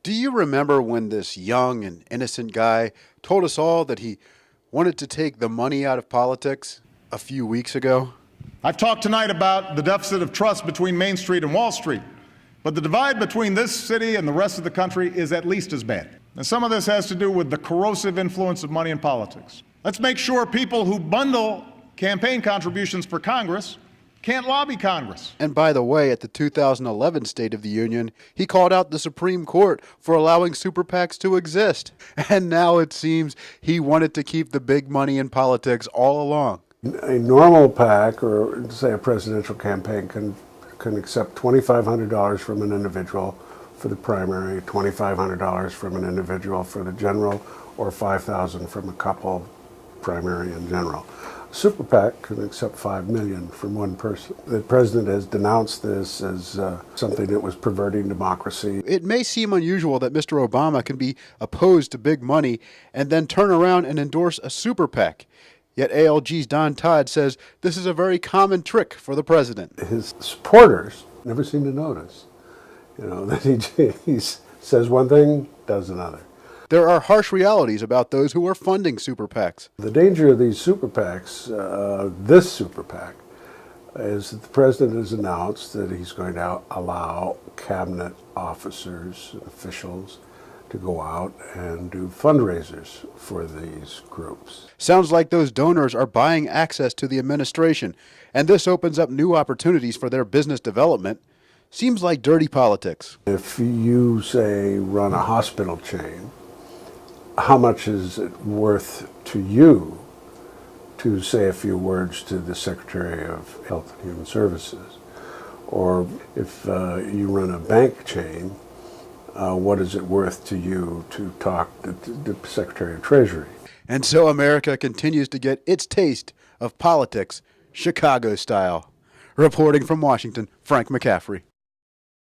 Do you remember when this young and innocent guy told us all that he wanted to take the money out of politics a few weeks ago? I've talked tonight about the deficit of trust between Main Street and Wall Street, but the divide between this city and the rest of the country is at least as bad. And some of this has to do with the corrosive influence of money in politics. Let's make sure people who bundle campaign contributions for Congress can't lobby Congress. And by the way, at the 2011 State of the Union, he called out the Supreme Court for allowing super PACs to exist. And now it seems he wanted to keep the big money in politics all along. A normal PAC, or say a presidential campaign, can accept $2,500 from an individual for the primary, $2,500 from an individual for the general, or $5,000 from a couple, primary and general. Super PAC can accept $5 million from one person. The president has denounced this as something that was perverting democracy. It may seem unusual that Mr. Obama can be opposed to big money and then turn around and endorse a super PAC. Yet ALG's Don Todd says this is a very common trick for the president. His supporters never seem to notice, that he says one thing, does another. There are harsh realities about those who are funding super PACs. The danger of these super PACs, this super PAC, is that the president has announced that he's going to allow cabinet officers and officials to go out and do fundraisers for these groups. Sounds like those donors are buying access to the administration, and this opens up new opportunities for their business development. Seems like dirty politics. If you, say, run a hospital chain, how much is it worth to you to say a few words to the Secretary of Health and Human Services? Or if you run a bank chain, what is it worth to you to talk to the Secretary of Treasury? And so America continues to get its taste of politics, Chicago style. Reporting from Washington, Frank McCaffrey.